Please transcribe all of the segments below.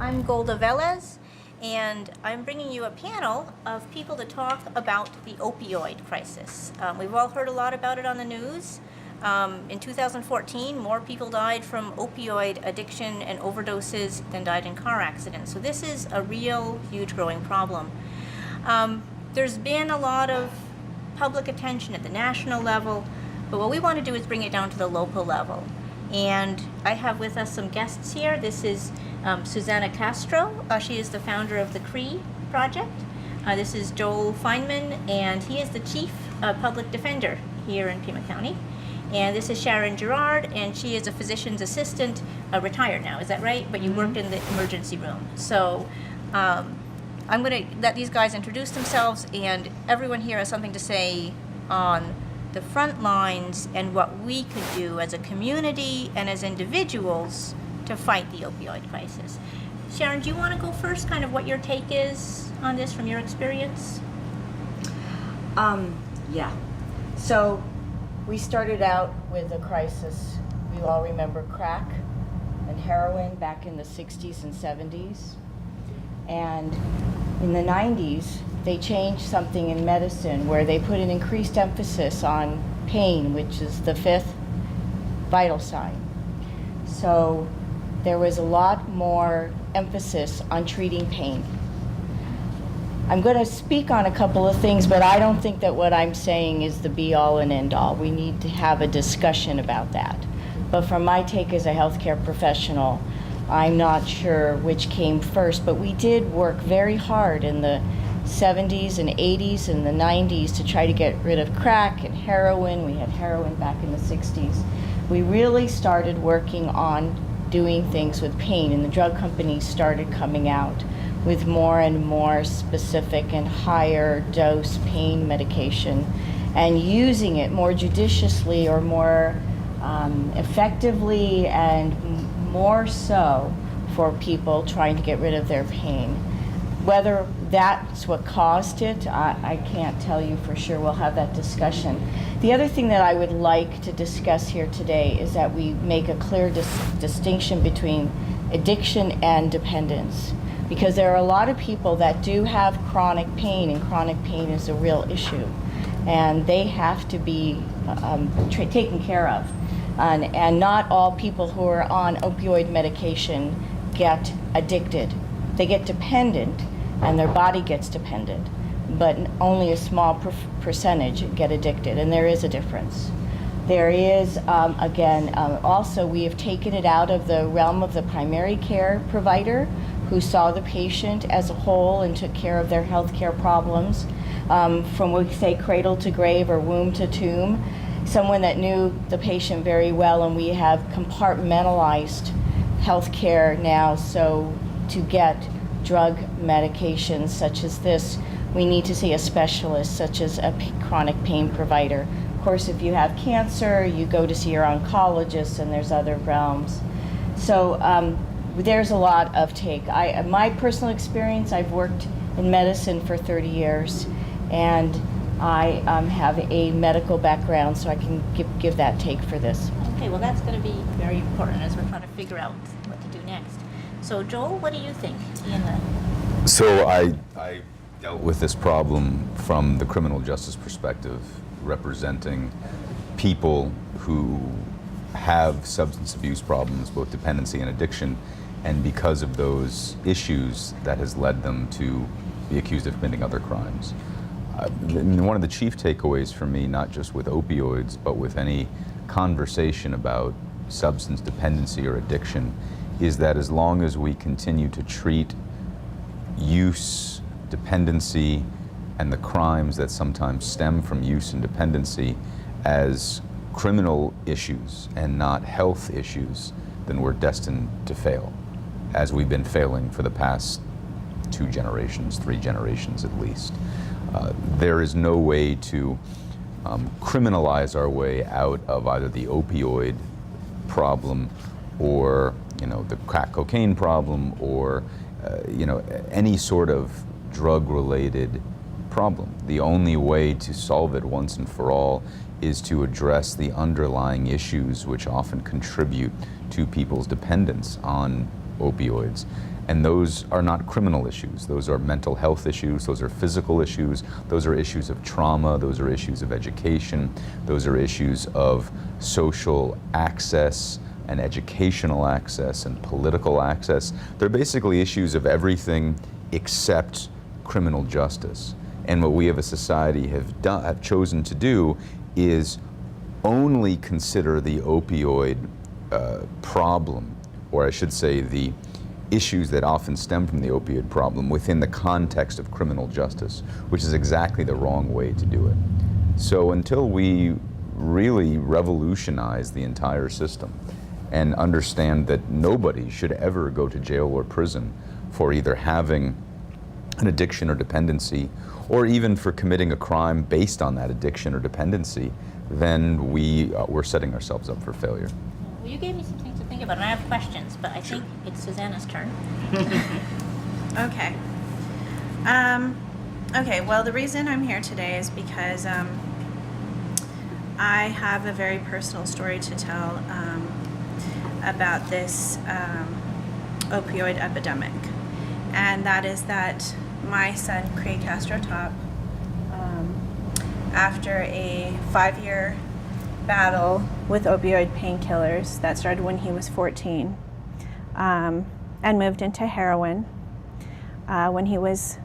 I'm Golda Valez, and I'm bringing you a panel of people to talk about the opioid crisis. We've all heard a lot about it on the news. In 2014, more people died from opioid addiction and overdoses than died in car accidents. So this is a real, huge, growing problem. There's been a lot of public attention at the national level, but what we want to do is bring it down to the local level. And I have with us some guests here. This is Susana Castro. She is the founder of the CREE project. This is Joel Feynman, and he is the chief public defender here in Pima County. And this is Sharon Gerard, and she is a physician's assistant, retired now, is that right? But you worked in the emergency room. So I'm going to let these guys introduce themselves, and everyone here has something to say on the front lines and what we could do as a community and as individuals to fight the opioid crisis. Sharon, do you want to go first, kind of what your take is on this from your experience? Yeah. So we started out with a crisis. We all remember crack and heroin back in the 60s and 70s. And in the 90s, they changed something in medicine where they put an increased emphasis on pain, which is the fifth vital sign. So there was a lot more emphasis on treating pain. I'm going to speak on a couple of things, but I don't think that what I'm saying is the be-all and end-all. We need to have a discussion about that. But from my take as a healthcare professional, I'm not sure which came first, but we did work very hard in the 70s and 80s and the 90s to try to get rid of crack and heroin. We had heroin back in the 60s. We really started working on doing things with pain, and the drug companies started coming out with more and more specific and higher dose pain medication and using it more judiciously or more effectively and more so for people trying to get rid of their pain. Whether that's what caused it, I can't tell you for sure. We'll have that discussion. The other thing that I would like to discuss here today is that we make a clear distinction between addiction and dependence, because there are a lot of people that do have chronic pain, and chronic pain is a real issue, and they have to be taken care of. And not all people who are on opioid medication get addicted. They get dependent, and their body gets dependent, but only a small percentage get addicted, and there is a difference. There is, also we have taken it out of the realm of the primary care provider who saw the patient as a whole and took care of their health care problems, from what we say cradle to grave or womb to tomb, someone that knew the patient very well, and we have compartmentalized health care now, so to get drug medications such as this, we need to see a specialist, such as a chronic pain provider. Of course, if you have cancer, you go to see your oncologist, and there's other realms. So there's a lot of take. My personal experience, I've worked in medicine for 30 years, and I have a medical background, so I can give that take for this. Okay, well that's going to be very important as we're trying to figure out what to do next. So Joel, what do you think? So I dealt with this problem from the criminal justice perspective, representing people who have substance abuse problems, both dependency and addiction, and because of those issues, that has led them to be accused of committing other crimes. One of the chief takeaways for me, not just with opioids, but with any conversation about substance dependency or addiction, is that as long as we continue to treat use, dependency, and the crimes that sometimes stem from use and dependency as criminal issues and not health issues, then we're destined to fail, as we've been failing for the past 2 generations, 3 generations at least. There is no way to criminalize our way out of either the opioid problem or the crack cocaine problem or any sort of drug-related problem. The only way to solve it once and for all is to address the underlying issues which often contribute to people's dependence on opioids. And those are not criminal issues. Those are mental health issues. Those are physical issues. Those are issues of trauma. Those are issues of education. Those are issues of social access and educational access and political access. They're basically issues of everything except criminal justice. And what we as a society have chosen to do is only consider the opioid problem, or I should say the issues that often stem from the opioid problem, within the context of criminal justice, which is exactly the wrong way to do it. So until we really revolutionize the entire system and understand that nobody should ever go to jail or prison for either having an addiction or dependency, or even for committing a crime based on that addiction or dependency, then we're setting ourselves up for failure. Well, you gave me some things to think about, and I have questions, but I think it's Susanna's turn. Okay. Okay, well, the reason I'm here today is because I have a very personal story to tell about this opioid epidemic. And that is that my son, Craig Castro-Top, after a 5-year battle with opioid painkillers that started when he was 14, and moved into heroin when he was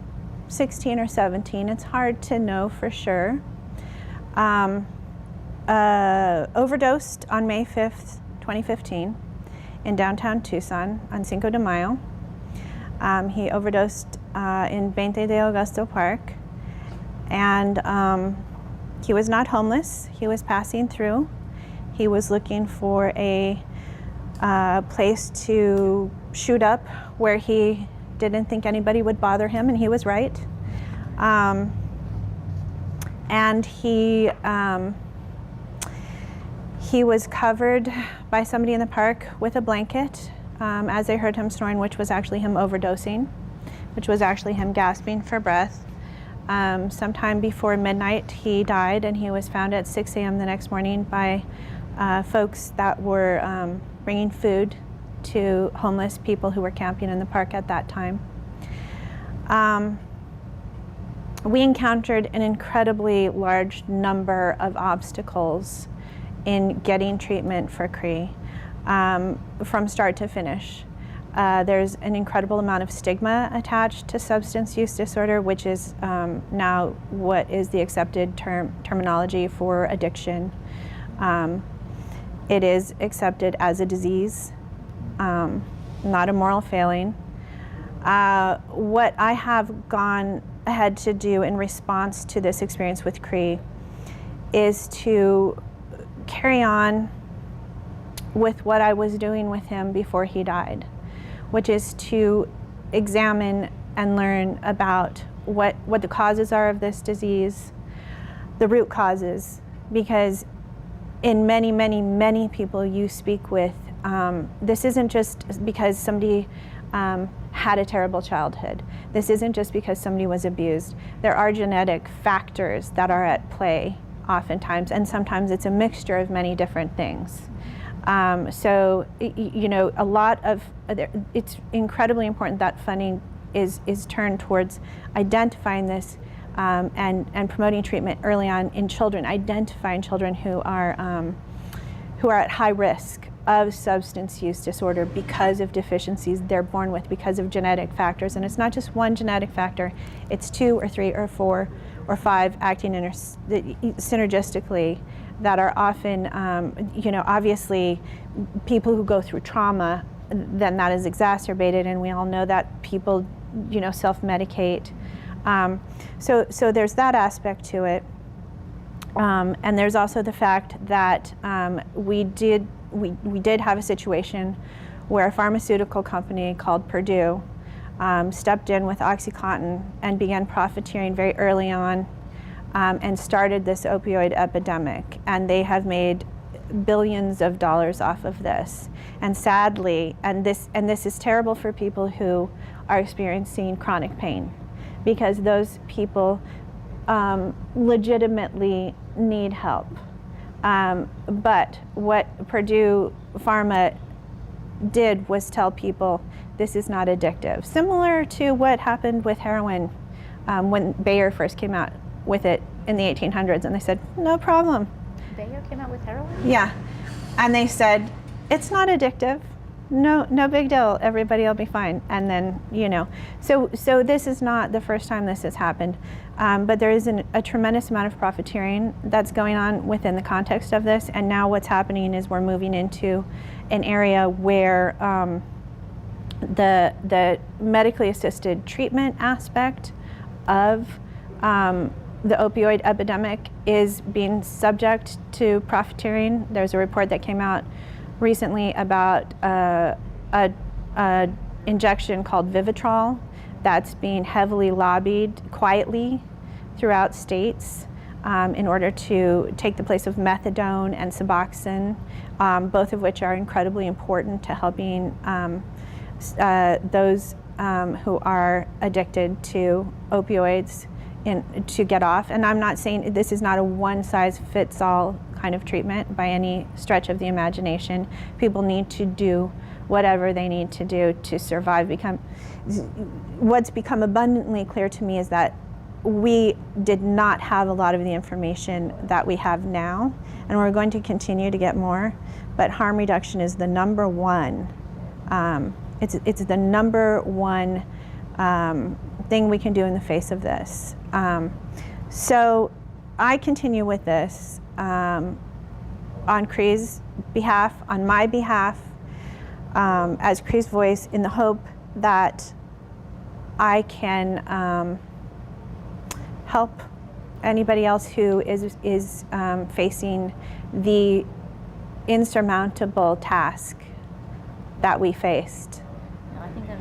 16 or 17. It's hard to know for sure. Overdosed on May 5th, 2015 in downtown Tucson on Cinco de Mayo. He overdosed in 20 de Augusto Park, and he was not homeless. He was passing through. He was looking for a place to shoot up where he didn't think anybody would bother him, and he was right. And he was covered by somebody in the park with a blanket as they heard him snoring, which was actually him overdosing, which was actually him gasping for breath. Sometime before midnight, he died, and he was found at 6 a.m. the next morning by folks that were bringing food to homeless people who were camping in the park at that time. We encountered an incredibly large number of obstacles in getting treatment for CRE from start to finish. There's an incredible amount of stigma attached to substance use disorder, which is now what is the accepted terminology for addiction. It is accepted as a disease, not a moral failing. What I have gone ahead to do in response to this experience with CRE is to carry on with what I was doing with him before he died, which is to examine and learn about what the causes are of this disease, the root causes, because in many, many, many people you speak with, this isn't just because somebody had a terrible childhood. This isn't just because somebody was abused. There are genetic factors that are at play oftentimes, and sometimes it's a mixture of many different things. So, you know, a lot of, it's incredibly important that funding is turned towards identifying this and promoting treatment early on in children, identifying children who are at high risk of substance use disorder because of deficiencies they're born with, because of genetic factors. And it's not just one genetic factor, it's 2 or 3 or 4 or 5 acting synergistically that are often, you know, obviously people who go through trauma, then that is exacerbated, and we all know that people, you know, self-medicate. So there's that aspect to it. And there's also the fact that we did have a situation where a pharmaceutical company called Purdue stepped in with OxyContin and began profiteering very early on and started this opioid epidemic. And they have made billions of dollars off of this. And sadly, and this is terrible for people who are experiencing chronic pain, because those people legitimately need help. But what Purdue Pharma did was tell people this is not addictive. Similar to what happened with heroin when Bayer first came out with it in the 1800s, and they said, no problem. Bayer came out with heroin? Yeah, and they said, it's not addictive. No big deal. Everybody will be fine. And then, so this is not the first time this has happened, but there is a tremendous amount of profiteering that's going on within the context of this. And now what's happening is we're moving into an area where the medically assisted treatment aspect of the opioid epidemic is being subject to profiteering. There's a report that came out recently about a injection called Vivitrol that's being heavily lobbied quietly throughout states in order to take the place of methadone and Suboxone, both of which are incredibly important to helping those who are addicted to opioids to get off. And I'm not saying this is not a one-size-fits-all kind of treatment by any stretch of the imagination. People need to do whatever they need to do to survive. What's become abundantly clear to me is that we did not have a lot of the information that we have now, and we're going to continue to get more, but harm reduction is the number one. It's the number one thing we can do in the face of this. So I continue with this on Cree's behalf, on my behalf, as Cree's voice, in the hope that I can help anybody else who is facing the insurmountable task that we faced. I think I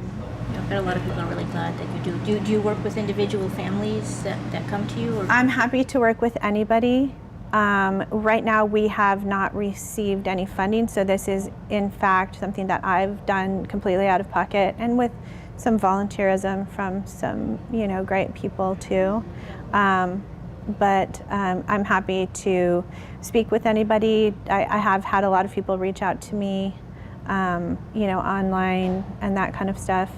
bet a lot of people are really glad that you do. Do you work with individual families that come to you? Or? I'm happy to work with anybody. Right now we have not received any funding, so this is in fact something that I've done completely out of pocket and with some volunteerism from some great people too. But I'm happy to speak with anybody. I have had a lot of people reach out to me online and that kind of stuff.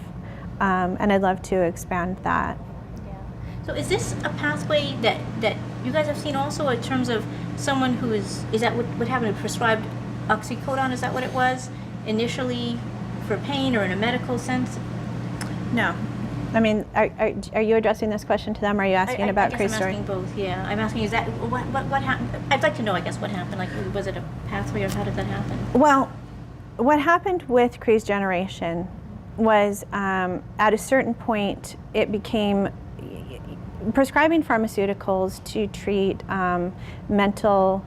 And I'd love to expand that. Yeah. So is this a pathway that you guys have seen also in terms of someone who is that what happened, prescribed oxycodone, is that what it was initially for pain or in a medical sense? No. I mean, are you addressing this question to them, or are you asking about Cree's story? I'm asking both, yeah. I'm asking, is that, what happened? I'd like to know, I guess, what happened. Like, was it a pathway, or how did that happen? Well, what happened with Cree's generation was at a certain point, it became prescribing pharmaceuticals to treat mental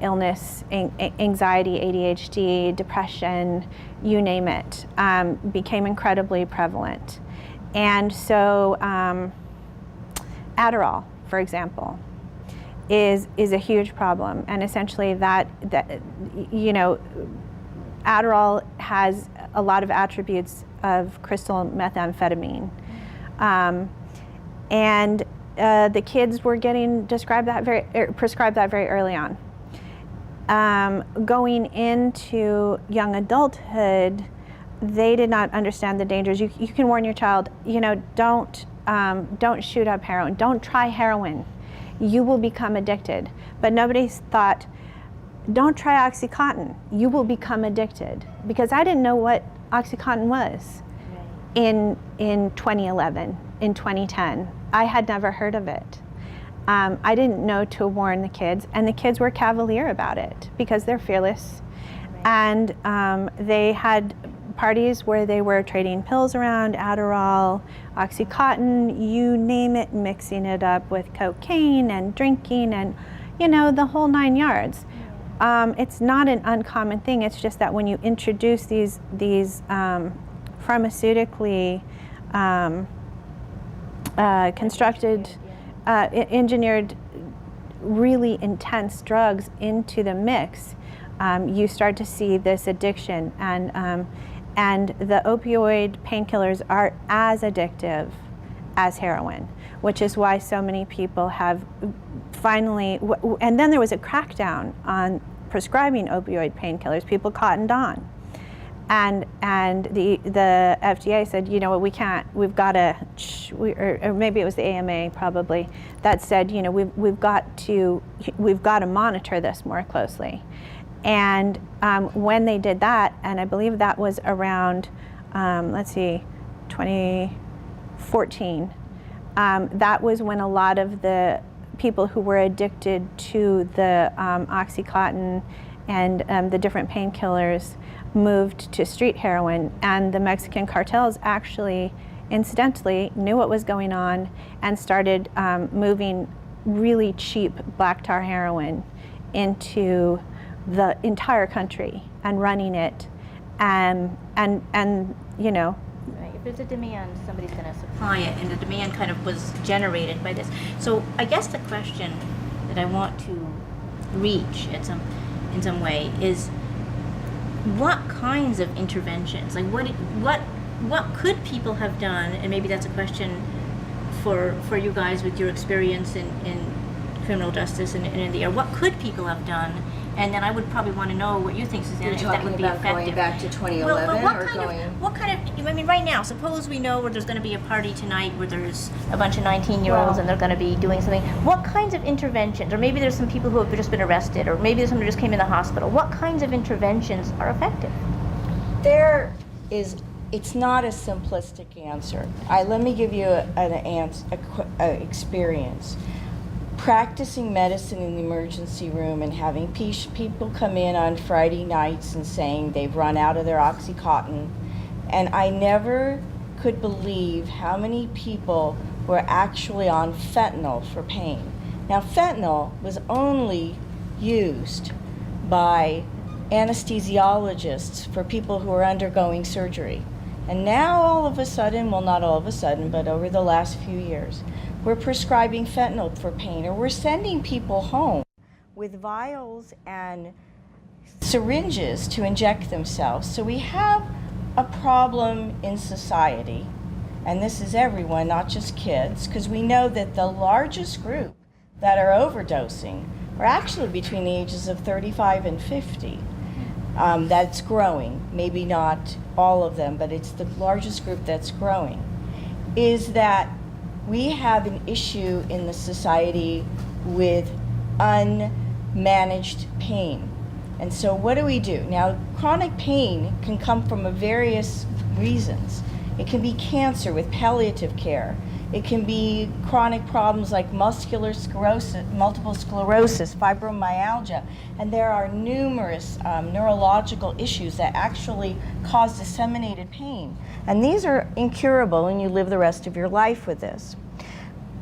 illness, anxiety, ADHD, depression, you name it, became incredibly prevalent. And so Adderall, for example, is a huge problem. And essentially that Adderall has a lot of attributes of crystal methamphetamine. And the kids were getting prescribed that very early on. Going into young adulthood, they did not understand the dangers. You can warn your child, don't shoot up heroin, don't try heroin. You will become addicted. But nobody's thought, don't try OxyContin, you will become addicted. Because I didn't know what OxyContin was in 2011, in 2010. I had never heard of it. I didn't know to warn the kids, and the kids were cavalier about it because they're fearless. And they had parties where they were trading pills around, Adderall, OxyContin, you name it, mixing it up with cocaine and drinking and, the whole 9 yards. It's not an uncommon thing. It's just that when you introduce these pharmaceutically constructed, engineered, really intense drugs into the mix, you start to see this addiction, and the opioid painkillers are as addictive as heroin, which is why so many people have finally, and then there was a crackdown on prescribing opioid painkillers. People cottoned on. And the FDA said, you know what, we can't. We've got to, or maybe it was the AMA probably that said, you know, we've got to monitor this more closely. And when they did that, and I believe that was around, 2014. That was when a lot of the people who were addicted to the OxyContin and the different painkillers moved to street heroin, and the Mexican cartels actually, incidentally, knew what was going on and started moving really cheap black tar heroin into the entire country and running it, and you know. Right. If there's a demand, somebody's going to supply it, and the demand kind of was generated by this. So I guess the question that I want to reach in some way is, what kinds of interventions, like what could people have done, and maybe that's a question for you guys with your experience in criminal justice and in the area, what could people have done? And then I would probably want to know what you think, Susanna, You're if that talking would be about effective. going back to 2011 what kind of, I mean, right now, suppose we know where there's going to be a party tonight where there's a bunch of 19-year-olds and they're going to be doing something. What kinds of interventions, or maybe there's some people who have just been arrested, or maybe there's someone who just came in the hospital. What kinds of interventions are effective? It's not a simplistic answer. Let me give you an experience. Practicing medicine in the emergency room and having people come in on Friday nights and saying they've run out of their OxyContin. And I never could believe how many people were actually on fentanyl for pain. Now, fentanyl was only used by anesthesiologists for people who are undergoing surgery. And now all of a sudden, well, not all of a sudden, but over the last few years, we're prescribing fentanyl for pain, or we're sending people home with vials and syringes to inject themselves. So we have a problem in society, and this is everyone, not just kids, because we know that the largest group that are overdosing are actually between the ages of 35 and 50. That's growing, maybe not all of them, but it's the largest group that's growing, is that we have an issue in the society with unmanaged pain. And so what do we do? Now, chronic pain can come from various reasons. It can be cancer with palliative care. It can be chronic problems like multiple sclerosis, fibromyalgia, and there are numerous neurological issues that actually cause disseminated pain. And these are incurable, and you live the rest of your life with this.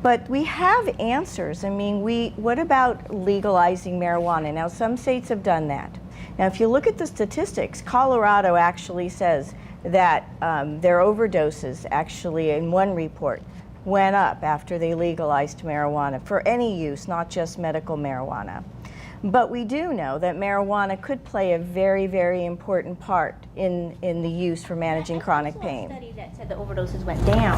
But we have answers. I mean, what about legalizing marijuana? Now, some states have done that. Now, if you look at the statistics, Colorado actually says that their overdoses actually, in one report, went up after they legalized marijuana for any use, not just medical marijuana. But we do know that marijuana could play a very, very important part in the use for managing chronic pain. I saw a study that said the overdoses went down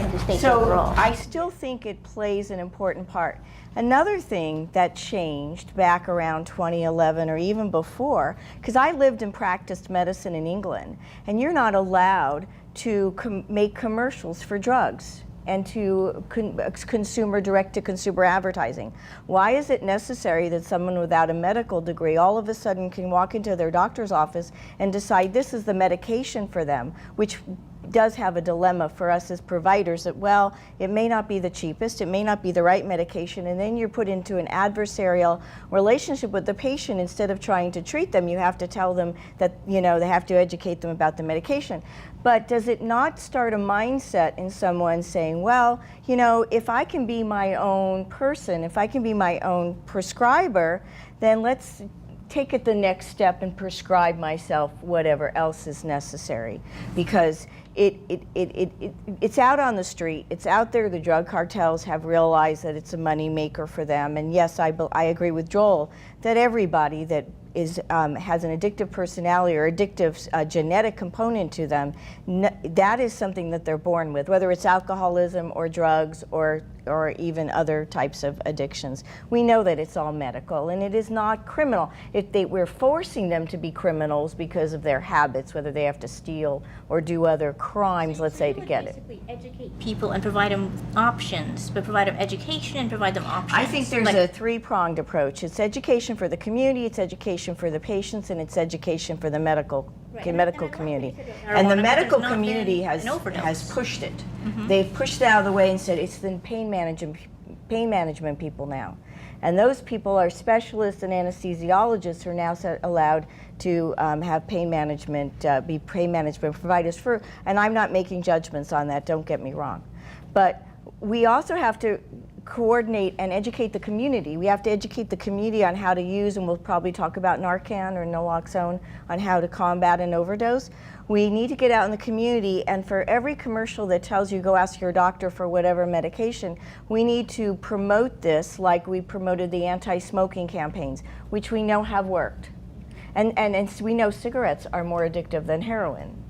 in the states So overall. I still think it plays an important part. Another thing that changed back around 2011 or even before, because I lived and practiced medicine in England, and you're not allowed to make commercials for drugs and to direct-to-consumer advertising. Why is it necessary that someone without a medical degree all of a sudden can walk into their doctor's office and decide this is the medication for them, which does have a dilemma for us as providers that, well, it may not be the cheapest, it may not be the right medication, and then you're put into an adversarial relationship with the patient. Instead of trying to treat them, you have to tell them that, you know, they have to educate them about the medication. But does it not start a mindset in someone saying, well, you know, if I can be my own person, if I can be my own prescriber, then let's take it the next step and prescribe myself whatever else is necessary. Because it's out on the street, it's out there, the drug cartels have realized that it's a money maker for them. And yes, I agree with Joel that everybody that has an addictive personality or addictive genetic component to them, that is something that they're born with, whether it's alcoholism or drugs or even other types of addictions. We know that it's all medical, and it is not criminal. We're forcing them to be criminals because of their habits, whether they have to steal or do other crimes, let's say, to get it. Basically educate people and provide them options, but provide them education and provide them options. I think there's a three-pronged approach. It's education for the community, it's education for the patients, and it's education for the medical community. And the medical community has pushed it. They've pushed it out of the way and said it's the pain management people now. And those people are specialists and anesthesiologists who are now allowed to have pain management, be pain management providers and I'm not making judgments on that, don't get me wrong. But we also have to coordinate and educate the community. We have to educate the community on how to use, and we'll probably talk about Narcan or naloxone, on how to combat an overdose. We need to get out in the community, and for every commercial that tells you go ask your doctor for whatever medication, we need to promote this like we promoted the anti-smoking campaigns, which we know have worked. And we know cigarettes are more addictive than heroin.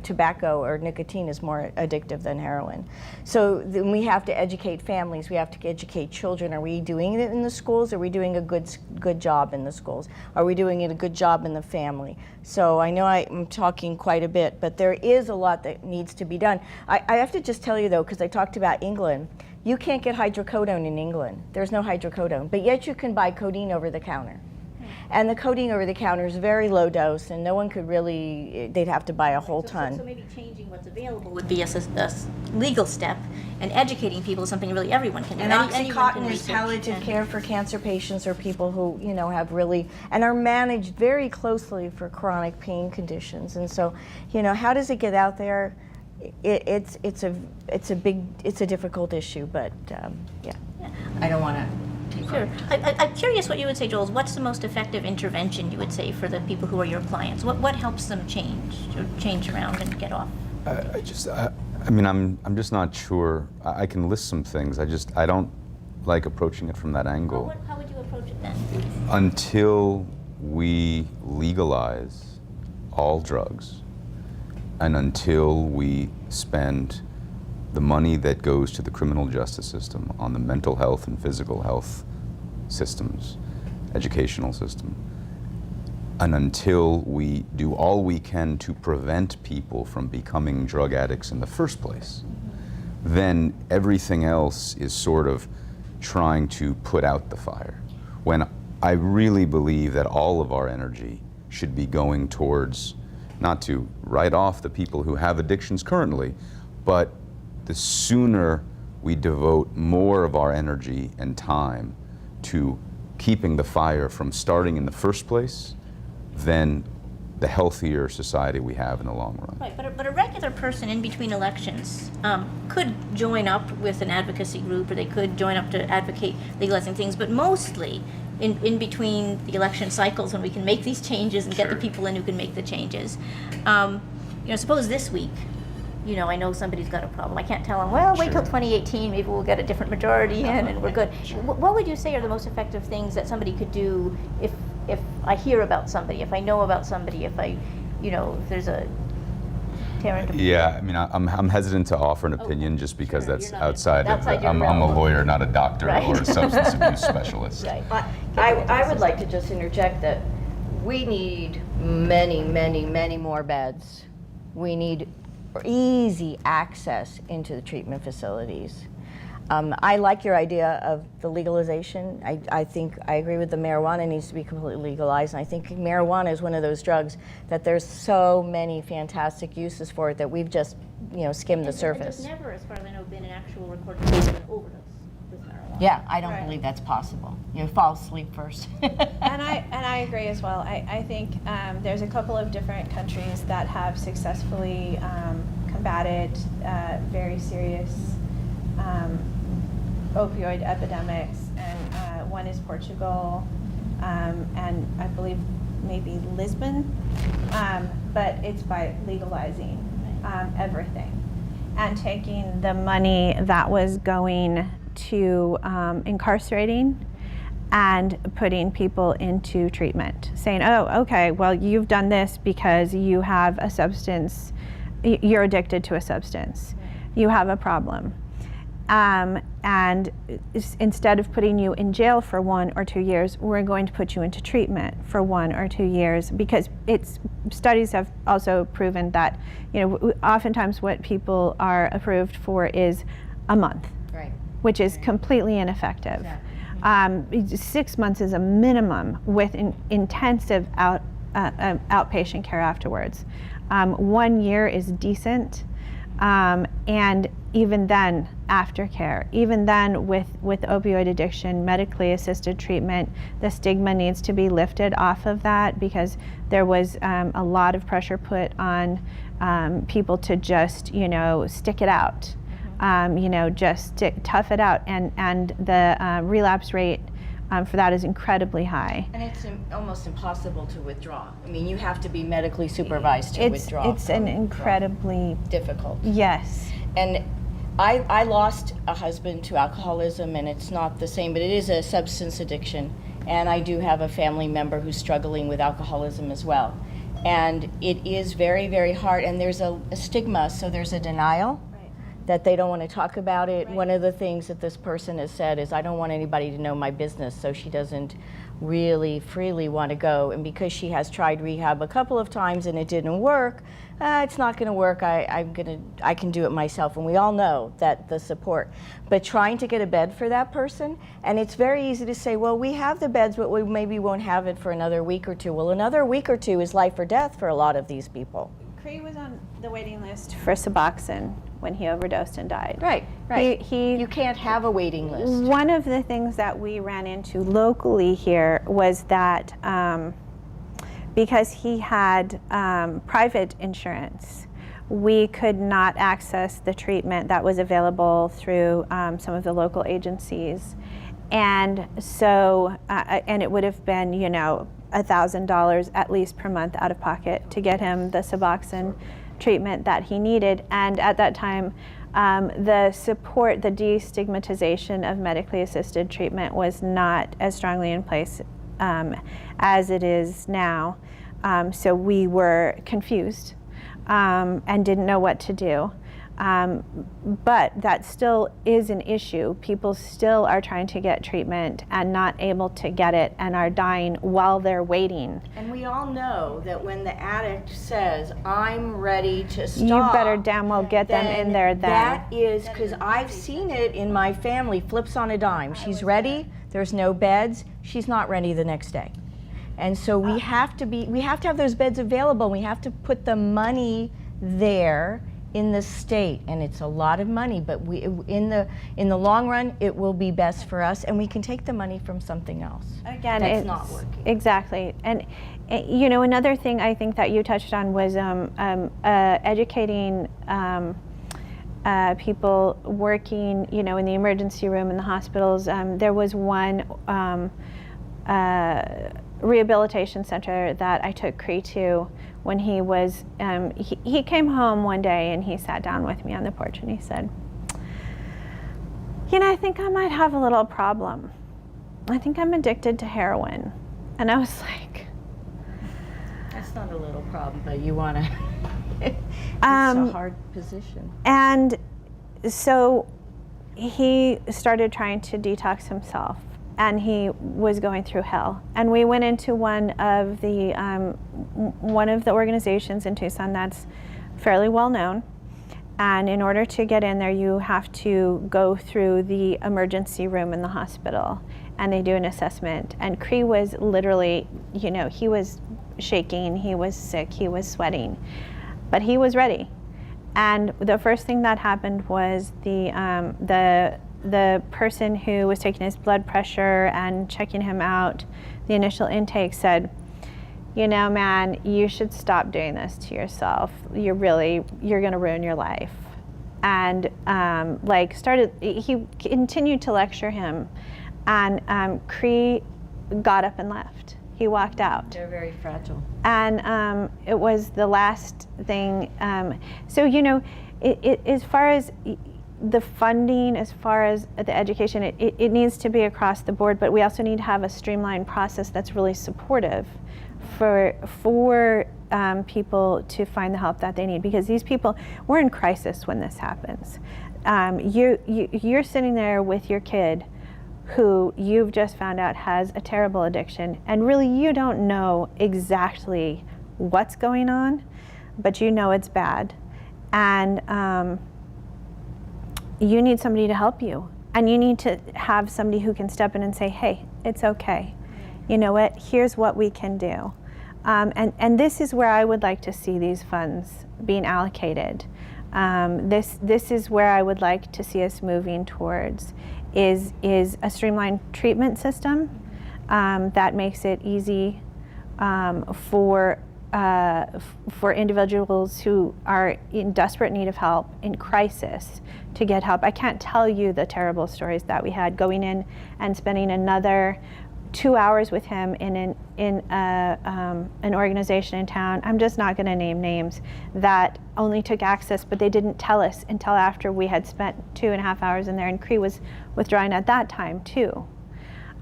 Tobacco or nicotine is more addictive than heroin. So then we have to educate families. We have to educate children. Are we doing it in the schools? Are we doing a good job in the schools? Are we doing a good job in the family? So I know I'm talking quite a bit, but there is a lot that needs to be done. I have to just tell you, though, because I talked about England, you can't get hydrocodone in England. There's no hydrocodone, but yet you can buy codeine over the counter. And the codeine over the counter is very low dose, and no one could really, they'd have to buy a whole ton. So maybe changing what's available would be a legal step, and educating people is something really everyone can do. And Oxycontin is palliative care for cancer patients or people who, have really, and are managed very closely for chronic pain conditions. And so, how does it get out there? It's a difficult issue, but yeah. I don't want to. Sure. I'm curious what you would say, Joel. What's the most effective intervention you would say for the people who are your clients? What helps them change around and get off? I'm just not sure. I can list some things. I don't like approaching it from that angle. Well, how would you approach it then? Until we legalize all drugs, and until we spend the money that goes to the criminal justice system on the mental health and physical health systems, educational system, and until we do all we can to prevent people from becoming drug addicts in the first place, then everything else is sort of trying to put out the fire. When I really believe that all of our energy should be going towards, not to write off the people who have addictions currently, but the sooner we devote more of our energy and time to keeping the fire from starting in the first place, then the healthier society we have in the long run. Right, but a regular person in between elections could join up with an advocacy group, or they could join up to advocate legalizing things, but mostly in between the election cycles when we can make these changes and get the people in who can make the changes. Suppose this week, I know somebody's got a problem. I can't tell them, well, wait till 2018, maybe we'll get a different majority in and we're good. What would you say are the most effective things that somebody could do if I hear about somebody, if I know about somebody, if there's a parent? Yeah, I'm hesitant to offer an opinion just because that's outside of I'm a lawyer, not a doctor or a substance abuse specialist. Right. I would like to just interject that we need many, many, many more beds. We need easy access into the treatment facilities. I like your idea of the legalization. I think I agree with the marijuana needs to be completely legalized. And I think marijuana is one of those drugs that there's so many fantastic uses for it that we've just skimmed the surface. There's never, as far as I know, been an actual recorded case of an overdose with marijuana. Yeah, I don't believe that's possible. Fall asleep first. And I agree as well. I think there's a couple of different countries that have successfully combated very serious opioid epidemics, and one is Portugal, and I believe maybe Lisbon, but it's by legalizing everything and taking the money that was going to incarcerating and putting people into treatment, saying, oh, okay, well, you've done this because you have a substance, you're addicted to a substance, you have a problem. And instead of putting you in jail for 1 or 2 years, we're going to put you into treatment for 1 or 2 years, because studies have also proven that, oftentimes what people are approved for is a month, Right. which is completely ineffective. Exactly. 6 months is a minimum with intensive outpatient care afterwards. 1 year is decent, and even then, aftercare, even then with opioid addiction, medically assisted treatment, the stigma needs to be lifted off of that, because there was a lot of pressure put on people to just, stick it out. Just tough it out, and the relapse rate for that is incredibly high. And it's almost impossible to withdraw. I mean, you have to be medically supervised to withdraw. It's an incredibly difficult. Yes. And I lost a husband to alcoholism, and it's not the same, but it is a substance addiction. And I do have a family member who's struggling with alcoholism as well. And it is very, very hard, and there's a stigma, so there's a denial that they don't want to talk about it. Right. One of the things that this person has said is, I don't want anybody to know my business, so she doesn't really freely want to go. And because she has tried rehab a couple of times and it didn't work, it's not going to work. I can do it myself. And we all know that the support. But trying to get a bed for that person, and it's very easy to say, well, we have the beds, but we maybe won't have it for another week or two. Well, another week or two is life or death for a lot of these people. Cree was on the waiting list for Suboxone when he overdosed and died. Right. You can't have a waiting list. One of the things that we ran into locally here was that because he had private insurance, we could not access the treatment that was available through some of the local agencies. And so, and it would have been, $1,000 at least per month out of pocket to get him the Suboxone treatment that he needed. And at that time, the support, the destigmatization of medically assisted treatment was not as strongly in place as it is now. So we were confused and didn't know what to do. But that still is an issue. People still are trying to get treatment and not able to get it, and are dying while they're waiting. And we all know that when the addict says, I'm ready to stop, you better damn well get them in there then. That is, because I've seen it in my family, flips on a dime. She's ready, there's no beds, she's not ready the next day. And so we have to have those beds available. We have to put the money there in the state, and it's a lot of money, but in the long run, it will be best for us, and we can take the money from something else. Again, that's it's not working. Exactly. And another thing I think that you touched on was educating people working, in the emergency room in the hospitals. There was one rehabilitation center that I took Cree to when he was, he came home one day and he sat down with me on the porch and he said, I think I might have a little problem. I think I'm addicted to heroin. And I was like, that's not a little problem, but you want to, it's a hard position. And so he started trying to detox himself. And he was going through hell. And we went into one of the organizations in Tucson that's fairly well known. And in order to get in there, you have to go through the emergency room in the hospital, and they do an assessment. And Cree was literally, he was shaking, he was sick, he was sweating, but he was ready. And the first thing that happened was the person who was taking his blood pressure and checking him out, the initial intake said, man, you should stop doing this to yourself. You're going to ruin your life. And he continued to lecture him, and Cree got up and left. He walked out. They're very fragile. And it was the last thing. So, as far as the funding, as far as the education, it needs to be across the board, but we also need to have a streamlined process that's really supportive for people to find the help that they need, because these people, we're in crisis when this happens. You're sitting there with your kid who you've just found out has a terrible addiction, and really you don't know exactly what's going on, but you know it's bad, and you need somebody to help you, and you need to have somebody who can step in and say, hey, it's okay, you know what, here's what we can do. And this is where I would like to see these funds being allocated. This is where I would like to see us moving towards, is a streamlined treatment system that makes it easy for individuals who are in desperate need of help, in crisis, to get help. I can't tell you the terrible stories that we had, going in and spending another 2 hours with him in an organization in town. I'm just not going to name names, that only took access, but they didn't tell us until after we had spent 2.5 hours in there, and Cree was withdrawing at that time too.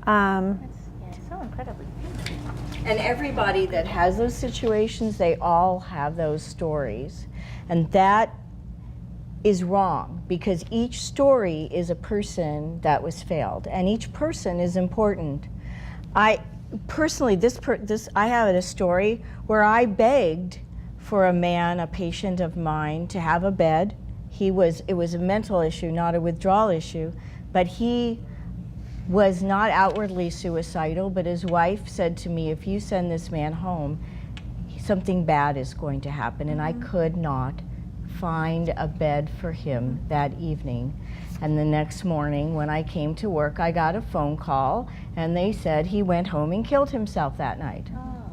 It's so incredibly painful. And everybody that has those situations, they all have those stories. And that is wrong, because each story is a person that was failed, and each person is important. I personally, I have a story where I begged for a patient of mine, to have a bed. It was a mental issue, not a withdrawal issue, but he was not outwardly suicidal, but his wife said to me, if you send this man home, something bad is going to happen. And I could not find a bed for him that evening. And the next morning when I came to work, I got a phone call, and they said he went home and killed himself that night. Oh.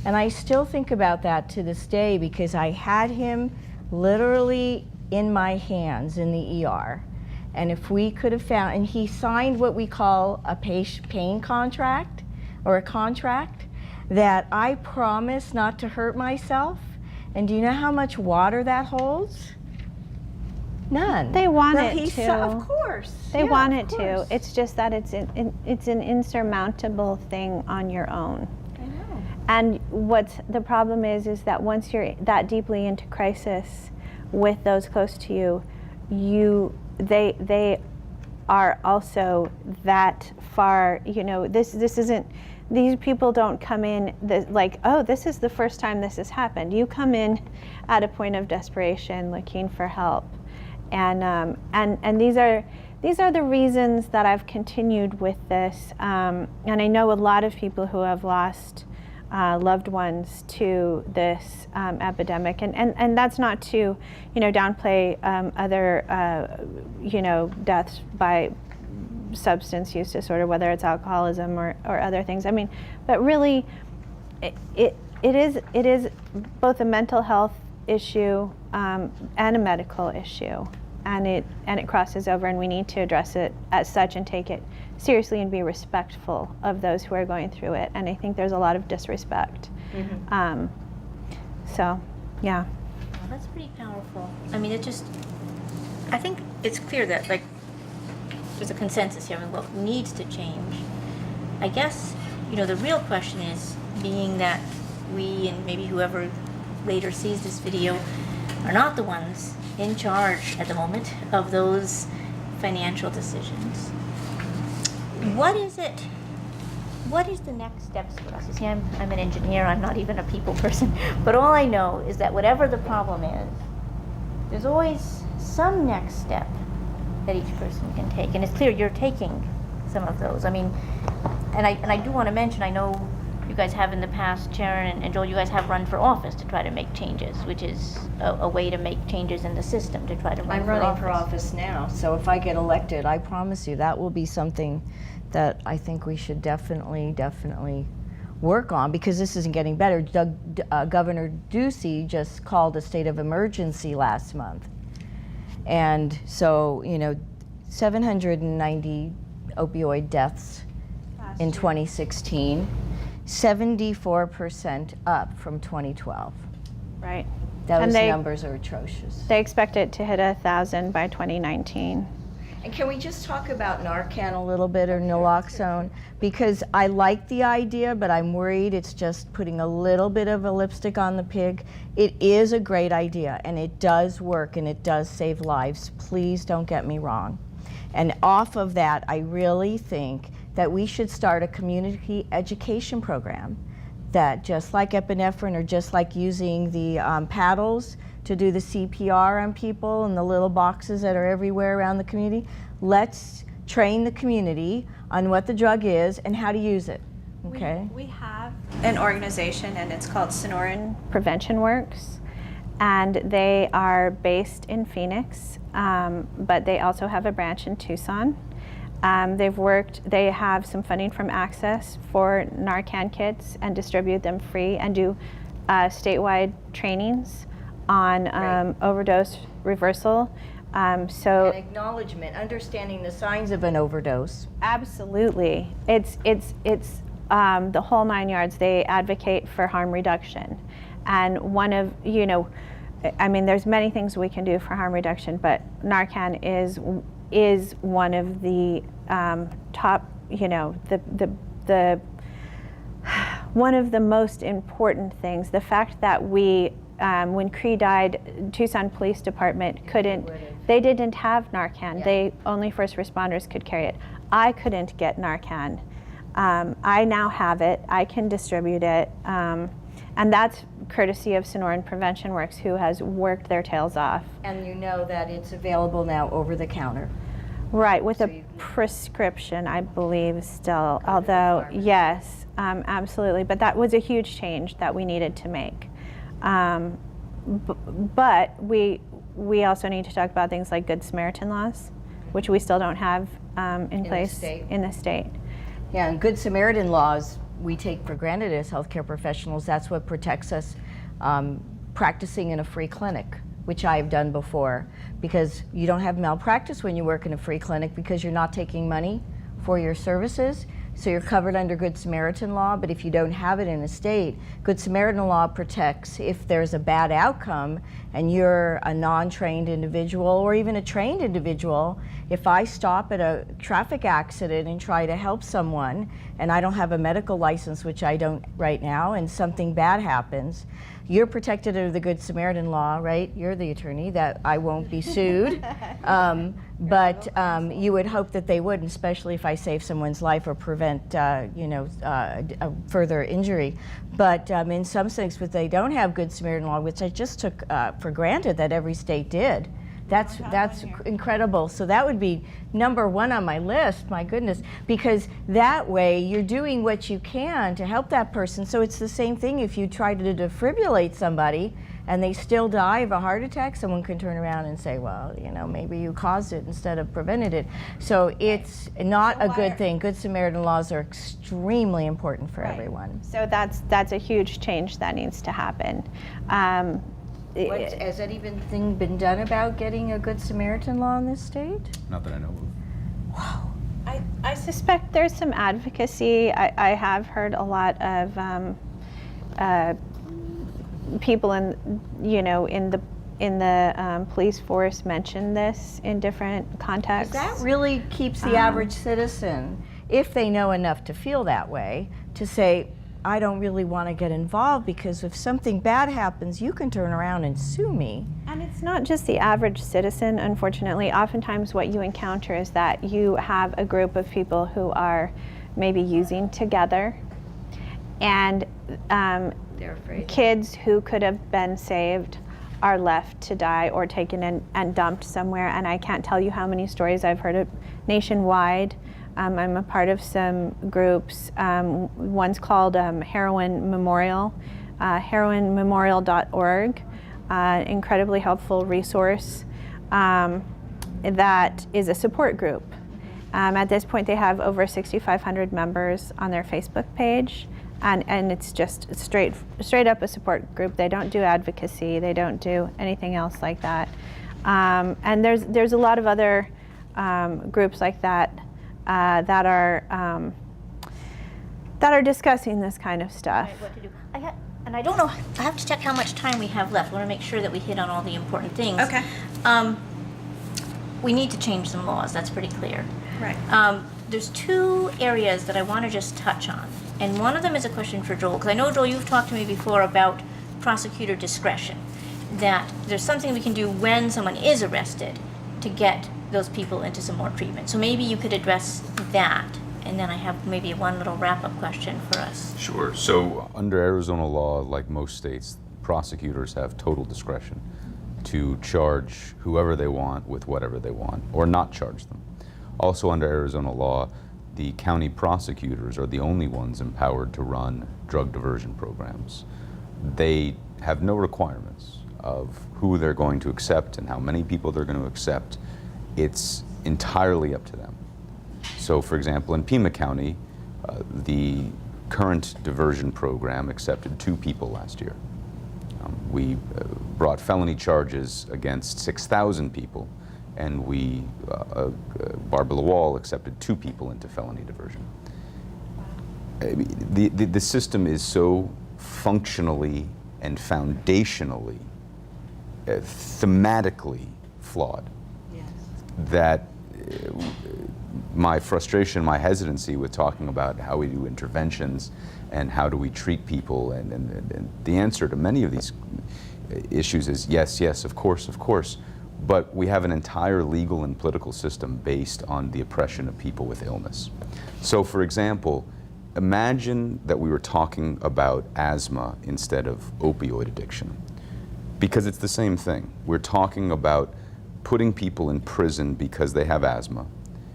And I still think about that to this day, because I had him literally in my hands in the ER. And if we could have found, and he signed what we call a pain contract, or a contract, that I promise not to hurt myself. And do you know how much water that holds? None. They want Well, it to. Of course. They Yeah, want of it to. course. It's just that it's an insurmountable thing on your own. I know. And what's the problem is that once you're that deeply into crisis with those close to you, they are also that far. You know, this isn't. These people don't come in like, oh, this is the first time this has happened. You come in at a point of desperation, looking for help, and these are the reasons that I've continued with this. And I know a lot of people who have lost loved ones to this epidemic, and that's not to, downplay other deaths by substance use disorder, whether it's alcoholism or other things. I mean, but really, it is both a mental health issue and a medical issue, and it crosses over, and we need to address it as such and take it seriously and be respectful of those who are going through it. And I think there's a lot of disrespect. Mm-hmm. So, yeah. Well, that's pretty powerful. I mean, I think it's clear that, like, there's a consensus here on what needs to change. I guess, the real question is, being that we, and maybe whoever later sees this video, are not the ones in charge at the moment of those financial decisions. What is the next steps for us? You see, I'm an engineer, I'm not even a people person, but all I know is that whatever the problem is, there's always some next step that each person can take. And it's clear you're taking some of those. I mean, and I do want to mention, I know you guys have in the past, Sharon and Joel, you guys have run for office to try to make changes, which is a way to make changes in the system, to try to run I'm for running office. for office now, so if I get elected, I promise you that will be something that I think we should definitely work on, because this isn't getting better. Governor Ducey just called a state of emergency last month. And so, 790 opioid deaths in 2016, 74% up from 2012. Right. Those And they- numbers are atrocious. They expect it to hit 1,000 by 2019. And can we just talk about Narcan a little bit, or naloxone? Because I like the idea, but I'm worried it's just putting a little bit of a lipstick on the pig. It is a great idea, and it does work, and it does save lives. Please don't get me wrong. And off of that, I really think that we should start a community education program that, just like epinephrine, or just like using the paddles to do the CPR on people and the little boxes that are everywhere around the community, let's train the community on what the drug is and how to use it. Okay? We have an organization, and it's called Sonoran Prevention Works, and they are based in Phoenix, but they also have a branch in Tucson. They have some funding from Access for Narcan kits and distribute them free, and do statewide trainings on overdose reversal. And acknowledgement, understanding the signs of an overdose. Absolutely. It's the whole 9 yards. They advocate for harm reduction. And one of, there's many things we can do for harm reduction, but Narcan is one of the top, one of the most important things. The fact that when Cree died, Tucson Police Department they didn't have Narcan. Yeah. Only first responders could carry it. I couldn't get Narcan. I now have it. I can distribute it. And that's courtesy of Sonoran Prevention Works, who has worked their tails off. And you know that it's available now over the counter. Right, with a prescription, I believe, still. Although, yes, absolutely. But that was a huge change that we needed to make. But we also need to talk about things like Good Samaritan laws, which we still don't have in place in the state. Yeah, and Good Samaritan laws we take for granted as healthcare professionals. That's what protects us practicing in a free clinic, which I've done before, because you don't have malpractice when you work in a free clinic because you're not taking money for your services. So you're covered under Good Samaritan law, but if you don't have it in a state, Good Samaritan law protects if there's a bad outcome and you're a non-trained individual or even a trained individual. If I stop at a traffic accident and try to help someone and I don't have a medical license, which I don't right now, and something bad happens, you're protected under the Good Samaritan law, right? You're the attorney, that I won't be sued. But you would hope that they would, especially if I save someone's life or prevent, a further injury. But in some states, but they don't have Good Samaritan law, which I just took for granted that every state did. That's incredible. So that would be number one on my list, my goodness, because that way you're doing what you can to help that person. So it's the same thing if you try to defibrillate somebody and they still die of a heart attack, someone can turn around and say, well, maybe you caused it instead of prevented it. So it's not a good thing. Good Samaritan laws are extremely important for everyone. So that's a huge change that needs to happen. Has anything been done about getting a Good Samaritan law in this state? Not that I know of. Wow. I suspect there's some advocacy. I have heard a lot of people in the police force mention this in different contexts. That really keeps the average citizen, if they know enough to feel that way, to say, I don't really want to get involved, because if something bad happens, you can turn around and sue me. And it's not just the average citizen, unfortunately. Oftentimes what you encounter is that you have a group of people who are maybe using together, and They're afraid. kids who could have been saved are left to die or taken in and dumped somewhere. And I can't tell you how many stories I've heard of nationwide. I'm a part of some groups. One's called Heroin Memorial, heroinmemorial.org, incredibly helpful resource that is a support group. At this point, they have over 6,500 members on their Facebook page, and it's just straight up a support group. They don't do advocacy. They don't do anything else like that. And there's a lot of other groups like that. That are discussing this kind of stuff. What to do. and I don't know, I have to check how much time we have left. I want to make sure that we hit on all the important things. Okay. We need to change some laws, that's pretty clear. Right. There's two areas that I want to just touch on. And one of them is a question for Joel, because I know, Joel, you've talked to me before about prosecutor discretion, that there's something we can do when someone is arrested to get those people into some more treatment. So maybe you could address that, and then I have maybe one little wrap-up question for us. Sure. So under Arizona law, like most states, prosecutors have total discretion to charge whoever they want with whatever they want, or not charge them. Also under Arizona law, the county prosecutors are the only ones empowered to run drug diversion programs. They have no requirements of who they're going to accept and how many people they're going to accept. It's entirely up to them. So for example, in Pima County, the current diversion program accepted 2 people last year. We brought felony charges against 6,000 people, and Barbara Lawal accepted 2 people into felony diversion. The system is so functionally and foundationally, thematically flawed that my frustration, my hesitancy with talking about how we do interventions and how do we treat people, and the answer to many of these issues is yes, yes, of course, but we have an entire legal and political system based on the oppression of people with illness. So for example, imagine that we were talking about asthma instead of opioid addiction, because it's the same thing. We're talking about putting people in prison because they have asthma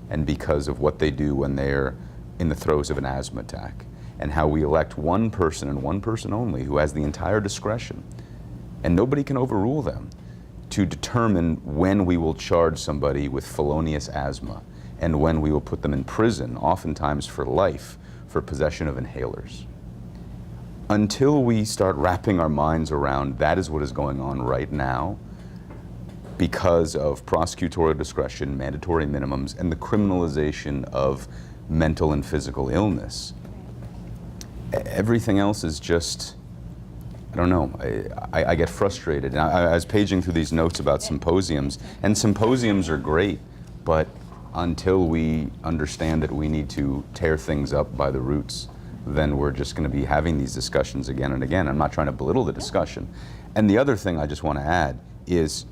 and because of what they do when they're in the throes of an asthma attack, and how we elect one person and one person only who has the entire discretion, and nobody can overrule them, to determine when we will charge somebody with felonious asthma and when we will put them in prison, oftentimes for life, for possession of inhalers. Until we start wrapping our minds around that is what is going on right now, because of prosecutorial discretion, mandatory minimums, and the criminalization of mental and physical illness, everything else is just, I don't know, I get frustrated. And I was paging through these notes about symposiums, and symposiums are great, but until we understand that we need to tear things up by the roots, then we're just going to be having these discussions again and again. I'm not trying to belittle the discussion. And the other thing I just want to add is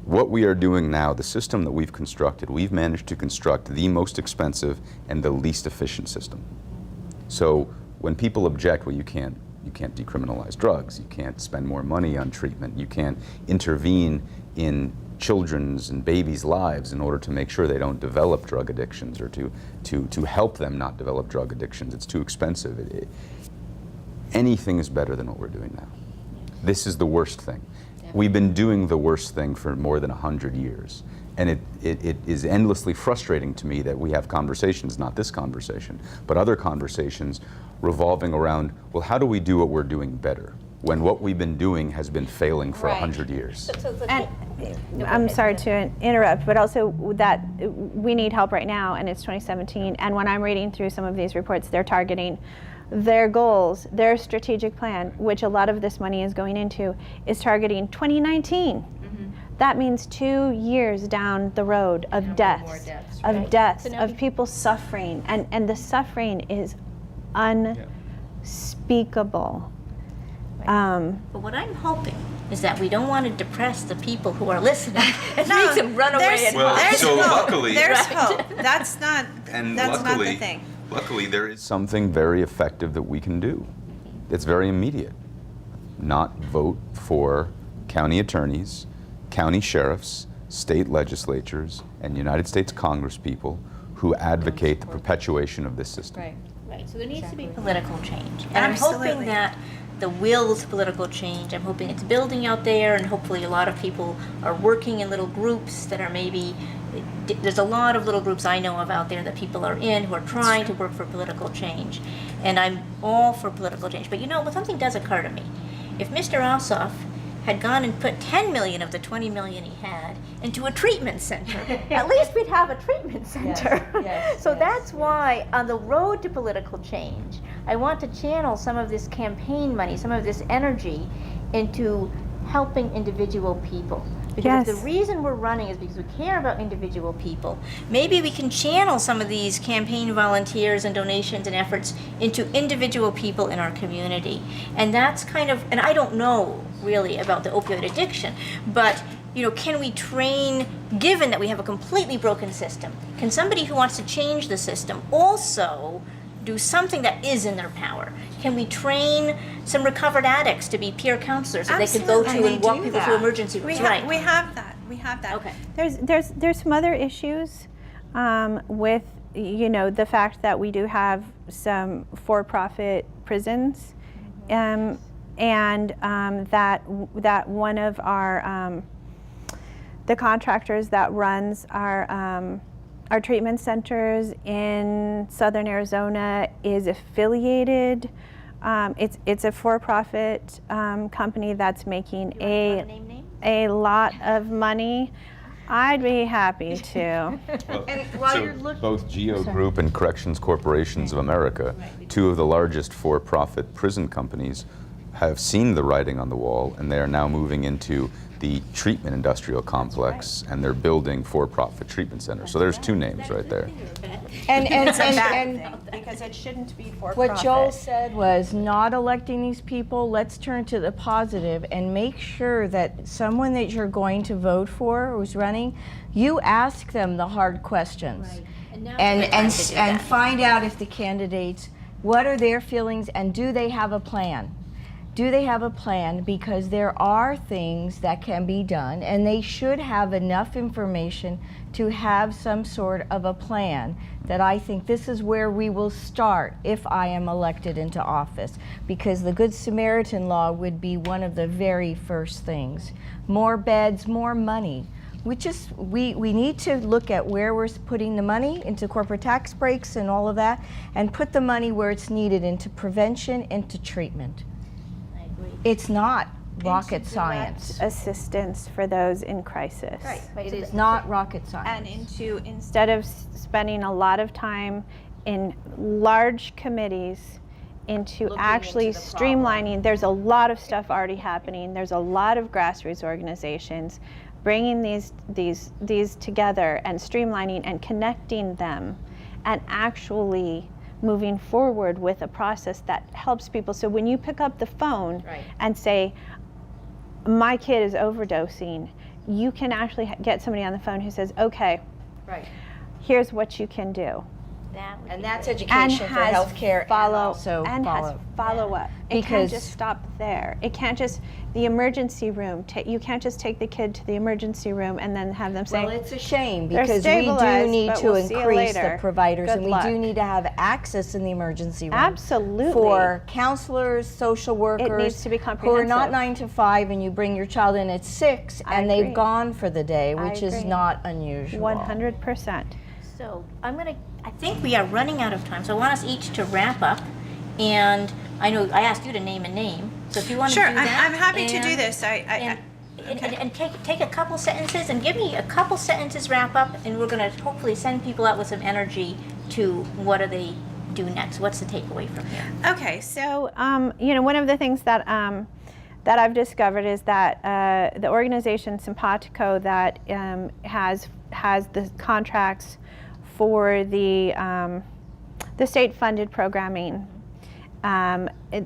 what we are doing now, the system that we've constructed, we've managed to construct the most expensive and the least efficient system. So when people object, well, you can't decriminalize drugs, you can't spend more money on treatment, you can't intervene in children's and babies' lives in order to make sure they don't develop drug addictions, or to help them not develop drug addictions. It's too expensive. Anything is better than what we're doing now. This is the worst thing. We've been doing the worst thing for more than 100 years. And it is endlessly frustrating to me that we have conversations, not this conversation, but other conversations revolving around, well, how do we do what we're doing better, when what we've been doing has been failing for 100 years? And I'm sorry to interrupt, but also that we need help right now, and it's 2017. And when I'm reading through some of these reports, they're targeting their goals, their strategic plan, which a lot of this money is going into, is targeting 2019. Mm-hmm. That means 2 years down the road of deaths, of people suffering, and the suffering is unspeakable. But what I'm hoping is that we don't want to depress the people who are listening and make them run away and hide. So luckily, there's hope. That's not not the thing. Luckily, there is something very effective that we can do. It's very immediate. Not vote for county attorneys, county sheriffs, state legislatures, and United States congresspeople who advocate the perpetuation of this system. Right. So there needs to be political change. And I'm hoping that the will to political change, I'm hoping it's building out there, and hopefully a lot of people are working in little groups that are maybe, there's a lot of little groups I know of out there that people are in who are trying to work for political change. And I'm all for political change. But you know, something does occur to me. If Mr. Ossoff had gone and put 10 million of the 20 million he had into a treatment center, at least we'd have a treatment center. So that's why on the road to political change, I want to channel some of this campaign money, some of this energy into helping individual people. Because Yes. the reason we're running is because we care about individual people. Maybe we can channel some of these campaign volunteers and donations and efforts into individual people in our community. And that's kind of, and I don't know really about the opioid addiction, but can we train, given that we have a completely broken system, can somebody who wants to change the system also do something that is in their power? Can we train some recovered addicts to be peer counselors that they could go to Absolutely. and walk people through emergency rooms? Right. We have that. We have that. Okay. There's some other issues with the fact that we do have some for-profit prisons, and that one of our the contractors that runs our treatment centers in Southern Arizona is affiliated. It's a for-profit company that's making a lot of money. I'd be happy to. And while you're looking, Both GEO Group and Corrections Corporations of America, two of the largest for-profit prison companies, have seen the writing on the wall, and they are now moving into the treatment industrial complex, and they're building for-profit treatment centers. So there's two names right there. and Because it shouldn't be for what Joel said was not electing these people. Let's turn to the positive and make sure that someone that you're going to vote for, who's running, you ask them the hard questions. Right. And now And find out if the candidates, what are their feelings, and do they have a plan? Do they have a plan? Because there are things that can be done, and they should have enough information to have some sort of a plan that I think this is where we will start if I am elected into office, because the Good Samaritan law would be one of the very first things. More beds, more money. We need to look at where we're putting the money into corporate tax breaks and all of that, and put the money where it's needed, into prevention, into treatment. It's not rocket science. Assistance for those in crisis. Right. It is not rocket science. And instead of spending a lot of time in large committees into Looking actually into the problem. streamlining, there's a lot of stuff already happening. There's a lot of grassroots organizations bringing these together and streamlining and connecting them, and actually moving forward with a process that helps people. So when you pick up the phone and say, my kid is overdosing, you can actually get somebody on the phone who says, okay, here's what you can do. And that's education for healthcare, Has follow-up. It can't Because- just stop there. It can't just, the emergency room, you can't just take the kid to the emergency room and then have them say, Well, it's a shame, "They're because we do stabilized, need but to we'll see you increase the later. providers, Good and we luck." do need to have access in the emergency room. Absolutely. For counselors, social workers. needs to be Who are not comprehensive. 9 to 5, and you bring your child in at 6, I and agree. they've gone for the day, I which is agree. not unusual. 100%. So I think we are running out of time, so I want us each to wrap up. And I know I asked you to name a name, so if you want to Sure, do that. I'm happy to do and- this. And take a couple sentences and give me a couple sentences wrap up, and we're going to hopefully send people out with some energy to what do they do next. What's the takeaway from here? Okay, so one of the things that that I've discovered is that the organization Simpatico that has the contracts for the state-funded programming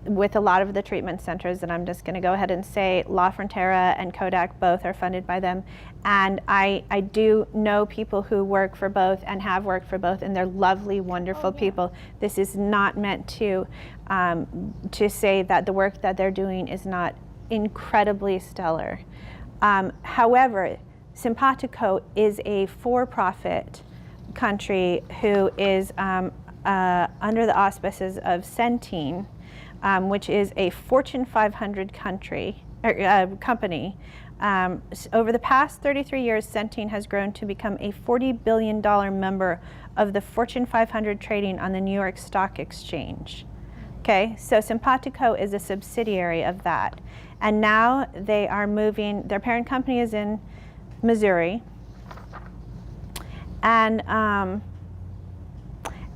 with a lot of the treatment centers, and I'm just going to go ahead and say La Frontera and Kodak both are funded by them. And I do know people who work for both and have worked for both, and they're lovely, wonderful people. This is not meant to say that the work that they're doing is not incredibly stellar. However, Simpatico is a for-profit country who is under the auspices of Centene, which is a Fortune 500 company. Over the past 33 years, Centene has grown to become a $40 billion member of the Fortune 500 trading on the New York Stock Exchange. Okay, so Simpatico is a subsidiary of that. And now they are moving, their parent company is in Missouri. And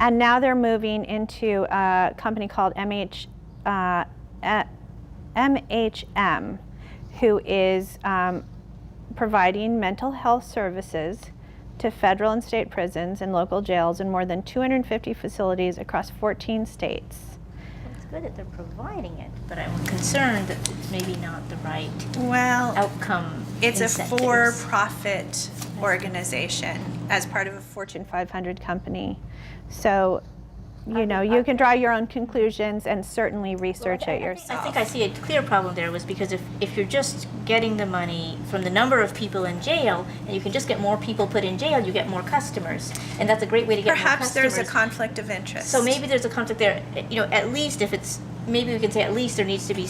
And now they're moving into a company called MHM, who is providing mental health services to federal and state prisons and local jails in more than 250 facilities across 14 states. It's good that they're providing it, but I'm concerned that it's maybe not the right Well, outcome. it's a incentives. for-profit organization as part of a Fortune 500 company. So, you know, you can draw your own conclusions and certainly research it yourself. I think I see a clear problem there was because if you're just getting the money from the number of people in jail, and you can just get more people put in jail, you get more customers, and that's a great way to get more Perhaps customers. there's a conflict of interest. So maybe there's a conflict there. You know, at least if it's, maybe we can say at least there needs to be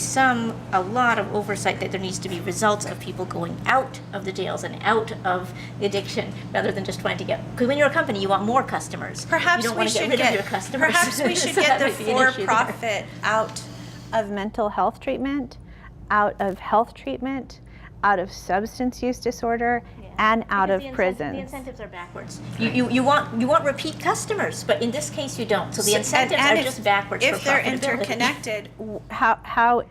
a lot of oversight, that there needs to be results of people going out of the jails and out of the addiction, rather than just trying to get, because when you're a company, you want more customers. Perhaps you don't we want to should get rid of your customers. Perhaps we should So get that the might be an issue there. for-profit out. Of mental health treatment, out of health treatment, out of substance use disorder, and out Because of prisons. The incentives are backwards. You want repeat customers, but in this case you don't. So the incentives and are if- just backwards If for they're profitability. interconnected, How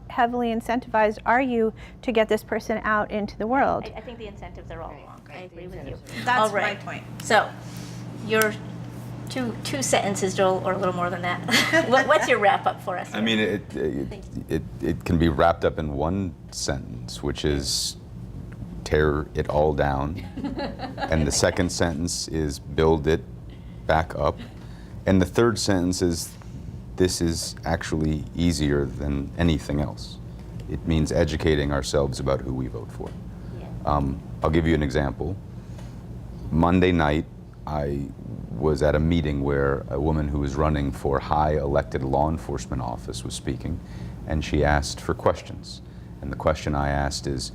heavily incentivized are you to get this person out into the world? I think the incentives are all wrong. I agree with you. that's All my right. point. So, your two sentences, Joel, or a little more than that. What's your wrap up for us? I mean, it can be wrapped up in one sentence, which is tear it all down. And the second sentence is build it back up. And the third sentence is this is actually easier than anything else. It means educating ourselves about who we vote for. Yeah. I'll give you an example. Monday night, I was at a meeting where a woman who was running for high elected law enforcement office was speaking, and she asked for questions. And the question I asked is,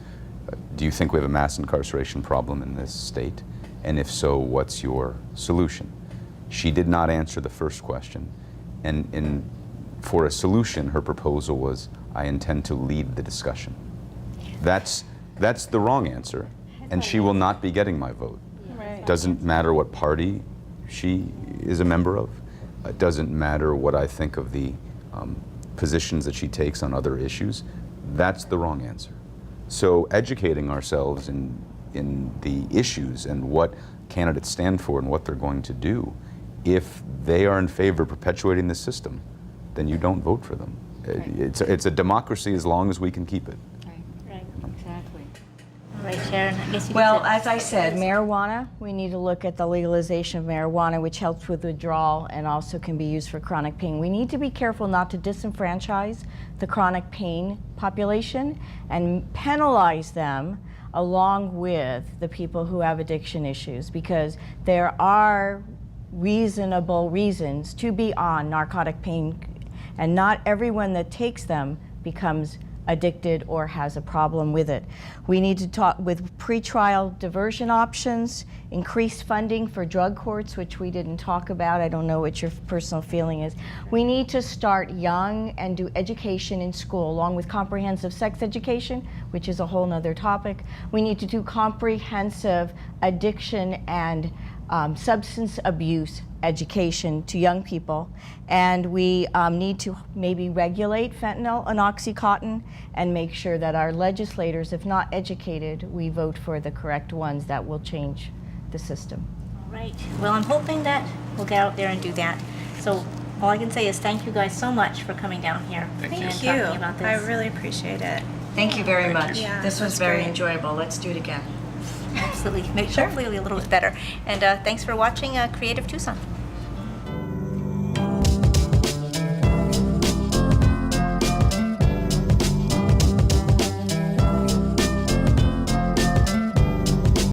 do you think we have a mass incarceration problem in this state? And if so, what's your solution? She did not answer the first question. And for a solution, her proposal was, I intend to lead the discussion. That's the wrong answer, and she will not be getting my vote. Right. Doesn't matter what party she is a member of. It doesn't matter what I think of the positions that she takes on other issues. That's the wrong answer. So educating ourselves in the issues and what candidates stand for and what they're going to do, if they are in favor of perpetuating the system, then you don't vote for them. Right. It's a democracy as long as we can keep it. Right. Exactly. All right, Sharon. I guess you Well, can as I said, marijuana, we need to look at the legalization of marijuana, which helps with withdrawal and also can be used for chronic pain. We need to be careful not to disenfranchise the chronic pain population and penalize them along with the people who have addiction issues, because there are reasonable reasons to be on narcotic pain, and not everyone that takes them becomes addicted or has a problem with it. We need to talk with pretrial diversion options, increased funding for drug courts, which we didn't talk about. I don't know what your personal feeling is. We need to start young and do education in school, along with comprehensive sex education, which is a whole nother topic. We need to do comprehensive addiction and substance abuse education to young people, and we need to maybe regulate fentanyl and OxyContin and make sure that our legislators, if not educated, we vote for the correct ones that will change the system. All right. Well, I'm hoping that we'll get out there and do that. So all I can say is thank you guys so much for coming down here and Thank you. talking about this. I really appreciate it. Thank you very much. Yeah, this was that's very great. enjoyable. Let's do it again. Absolutely. Make sure hopefully a little bit better. And thanks for watching Creative Tucson.